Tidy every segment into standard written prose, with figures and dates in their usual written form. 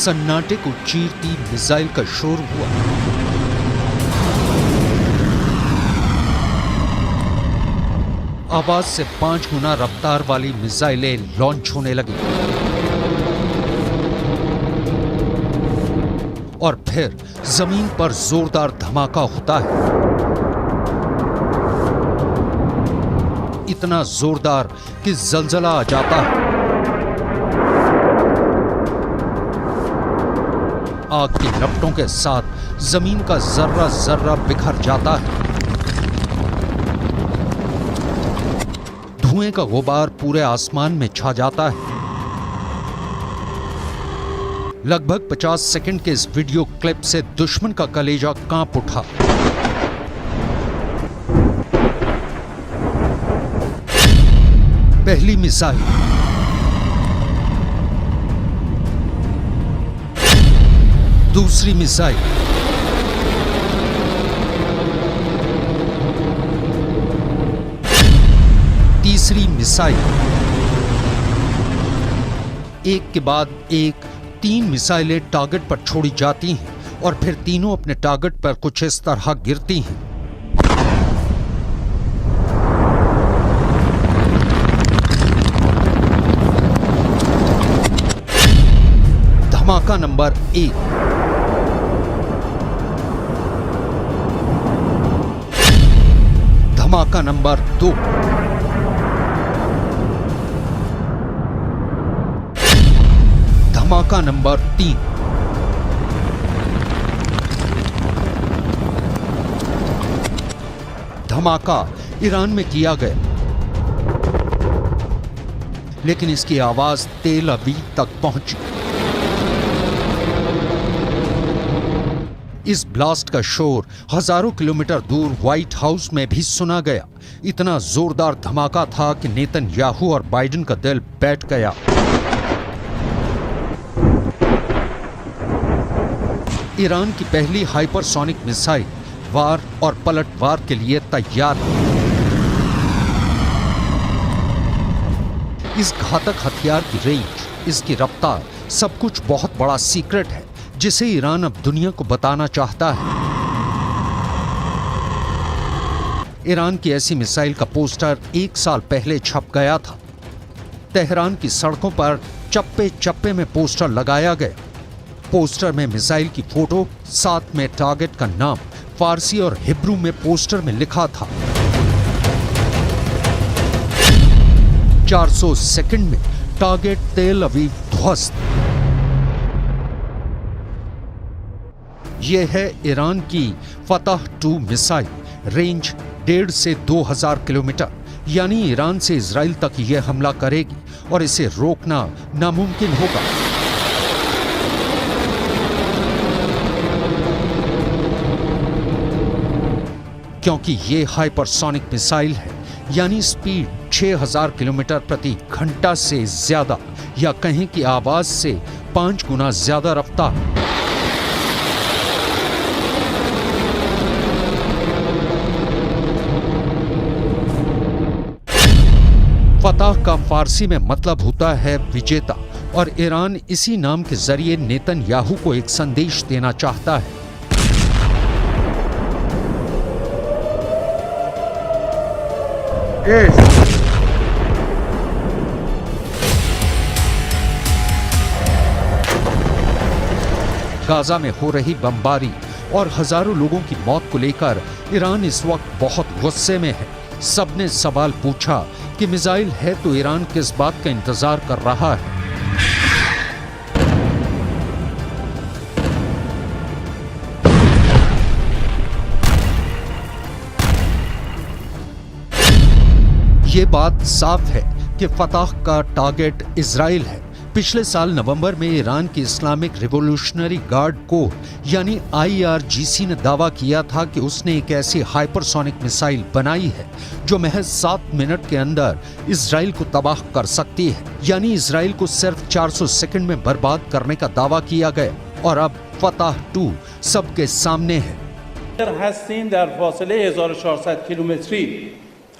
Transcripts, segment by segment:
सन्नाटे को चीरती मिसाइल का शोर हुआ। आवाज से 5 गुना रफ्तार वाली मिसाइलें लॉन्च होने लगी और फिर जमीन पर जोरदार धमाका होता है, इतना जोरदार कि जलजला आ जाता है। आग की लपटों के साथ जमीन का जर्रा जर्रा बिखर जाता है। धुएं का गुबार पूरे आसमान में छा जाता है। लगभग 50 सेकंड के इस वीडियो क्लिप से दुश्मन का कलेजा कांप उठा। पहली मिसाइल, दूसरी मिसाइल, तीसरी मिसाइल, एक के बाद एक 3 मिसाइलें टारगेट पर छोड़ी जाती हैं और फिर तीनों अपने टारगेट पर कुछ इस तरह गिरती हैं। धमाका नंबर 1, धमाका नंबर 2, धमाका नंबर 3, धमाका ईरान में किया गया, लेकिन इसकी आवाज तेल अवीव तक पहुंची। इस ब्लास्ट का शोर हजारों किलोमीटर दूर व्हाइट हाउस में भी सुना गया। इतना जोरदार धमाका था कि नेतन्याहू और बाइडेन का दिल बैठ गया। ईरान की पहली हाइपरसोनिक मिसाइल वार और पलटवार के लिए तैयार है। इस घातक हथियार की रेंज, इसकी रफ्तार, सब कुछ बहुत बड़ा सीक्रेट है जिसे ईरान अब दुनिया को बताना चाहता है। ईरान की ऐसी मिसाइल का पोस्टर 1 साल पहले छप गया था। तेहरान की सड़कों पर चप्पे चप्पे में पोस्टर लगाया गया। पोस्टर में मिसाइल की फोटो, साथ में टारगेट का नाम फारसी और हिब्रू में पोस्टर में लिखा था। 400 सेकंड में टारगेट तेल अवीव ध्वस्त। यह है ईरान की फतह 2 मिसाइल। रेंज 1.5 से 2000 किलोमीटर, यानी ईरान से इजराइल तक यह हमला करेगी और इसे रोकना नामुमकिन होगा। क्योंकि ये हाइपरसोनिक मिसाइल है, यानी स्पीड 6000 किलोमीटर प्रति घंटा से ज्यादा, या कहें कि आवाज से 5 गुना ज्यादा रफ्तार। फतह का फारसी में मतलब होता है विजेता, और ईरान इसी नाम के जरिए नेतन्याहू को एक संदेश देना चाहता है। गाजा में हो रही बमबारी और हजारों लोगों की मौत को लेकर ईरान इस वक्त बहुत गुस्से में है। सबने सवाल पूछा कि मिसाइल है तो ईरान किस बात का इंतजार कर रहा है। ये बात साफ है कि फतह का टारगेट इजराइल है। पिछले साल नवंबर में ईरान की इस्लामिक रिवॉल्यूशनरी गार्ड कोर यानी IRGC ने दावा किया था कि उसने एक ऐसी हाइपरसोनिक मिसाइल बनाई है जो महज 7 मिनट के अंदर इजराइल को तबाह कर सकती है। यानी इजराइल को सिर्फ 400 सेकंड में बर्बाद करने का दावा किया गया, और अब फतह 2 सबके सामने है।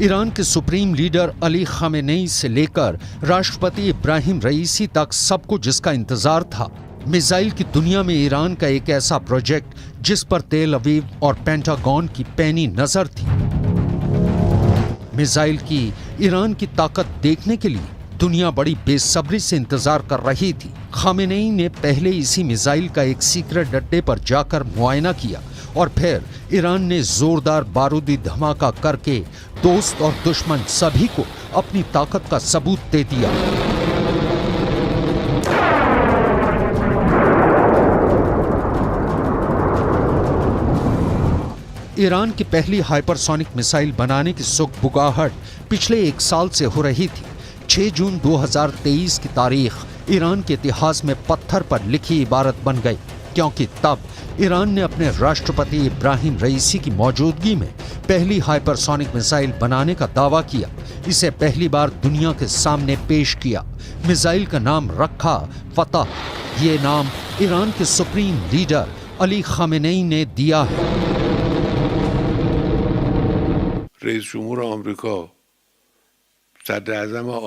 ईरान के सुप्रीम लीडर अली खामेनेई से लेकर राष्ट्रपति इब्राहिम रईसी तक सबको जिसका इंतजार था, मिसाइल की दुनिया में ईरान का एक ऐसा प्रोजेक्ट जिस पर तेल अवीव और पेंटागन की पैनी नजर थी। मिसाइल की ईरान की ताकत देखने के लिए दुनिया बड़ी बेसब्री से इंतजार कर रही थी। खामेनेई ने पहले इसी मिसाइल का एक सीक्रेट अड्डे पर जाकर मुआयना किया और फिर ईरान ने जोरदार बारूदी धमाका करके दोस्त और दुश्मन सभी को अपनी ताकत का सबूत दे दिया। ईरान की पहली हाइपरसोनिक मिसाइल बनाने की सुगबुगाहट पिछले एक साल से हो रही थी। 6 जून 2023 की तारीख ईरान के इतिहास में पत्थर पर लिखी इबारत बन गई, क्योंकि तब ईरान ने अपने राष्ट्रपति इब्राहिम रईसी की मौजूदगी में पहली हाइपरसोनिक मिसाइल बनाने का दावा किया। इसे पहली बार दुनिया के सामने पेश किया। मिसाइल का नाम रखा फतह। ये नाम ईरान के सुप्रीम लीडर अली खामेनेई ने दिया है। रईस जमहूर अमेरिका, सदर आज़म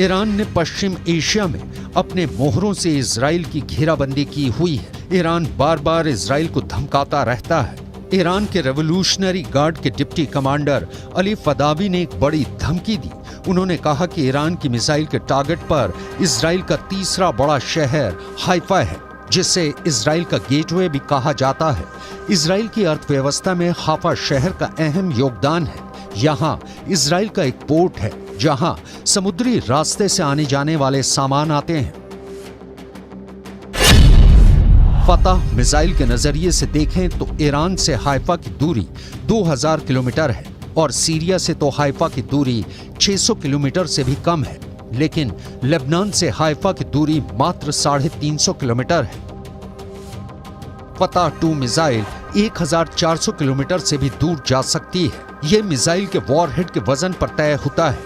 ईरान ने पश्चिम एशिया में अपने मोहरों से इजराइल की घेराबंदी की हुई है। ईरान बार बार इजराइल को धमकाता रहता है। ईरान के रेवोल्यूशनरी गार्ड के डिप्टी कमांडर अली फदावी ने एक बड़ी धमकी दी। उन्होंने कहा कि ईरान की मिसाइल के टारगेट पर इजराइल का तीसरा बड़ा शहर हाइफा है, जिसे इजराइल का गेटवे भी कहा जाता है। इजराइल की अर्थव्यवस्था में हाइफा शहर का अहम योगदान है। यहाँ इजराइल का एक पोर्ट है जहां समुद्री रास्ते से आने जाने वाले सामान आते हैं। फतह मिसाइल के नजरिए से देखें तो ईरान से हाइफा की दूरी 2000 किलोमीटर है और सीरिया से तो हाइफा की दूरी 600 किलोमीटर से भी कम है, लेकिन लेबनान से हाइफा की दूरी मात्र 350 किलोमीटर है। फतह 2 मिसाइल 1400 किलोमीटर से भी दूर जा सकती है। यह मिसाइल के वॉरहेड के वजन पर तय होता है।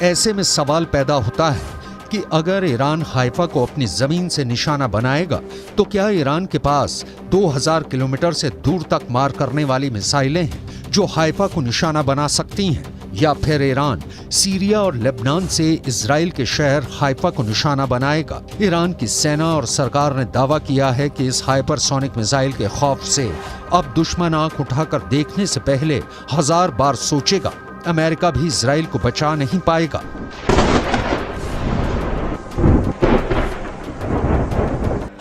ऐसे में सवाल पैदा होता है कि अगर ईरान हाइफा को अपनी जमीन से निशाना बनाएगा तो क्या ईरान के पास 2000 किलोमीटर से दूर तक मार करने वाली मिसाइलें हैं जो हाइफा को निशाना बना सकती हैं, या फिर ईरान सीरिया और लेबनान से इजराइल के शहर हाइफा को निशाना बनाएगा। ईरान की सेना और सरकार ने दावा किया है कि इस हाइपरसोनिक मिसाइल के खौफ से अब दुश्मन आंख उठाकर देखने से पहले 1000 बार सोचेगा। अमेरिका भी इजराइल को बचा नहीं पाएगा।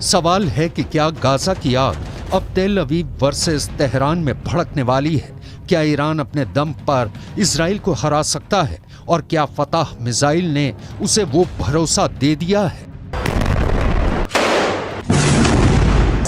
सवाल है कि क्या गाजा की आग अब तेल अवीव वर्सेस तेहरान में भड़कने वाली है? क्या ईरान अपने दम पर इजराइल को हरा सकता है? और क्या फतह मिसाइल ने उसे वो भरोसा दे दिया है?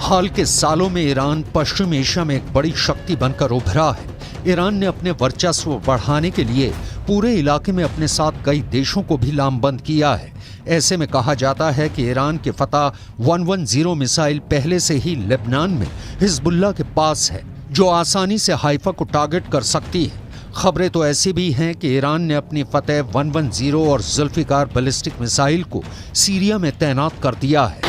हाल के सालों में ईरान पश्चिम एशिया में एक बड़ी शक्ति बनकर उभरा है। ईरान ने अपने वर्चस्व बढ़ाने के लिए पूरे इलाके में अपने साथ कई देशों को भी लामबंद किया है। ऐसे में कहा जाता है कि ईरान के फतह 110 मिसाइल पहले से ही लेबनान में हिजबुल्लाह के पास है, जो आसानी से हाइफा को टारगेट कर सकती है। खबरें तो ऐसी भी हैं कि ईरान ने अपनी फतेह 110 और जुल्फिकार बैलिस्टिक मिसाइल को सीरिया में तैनात कर दिया है।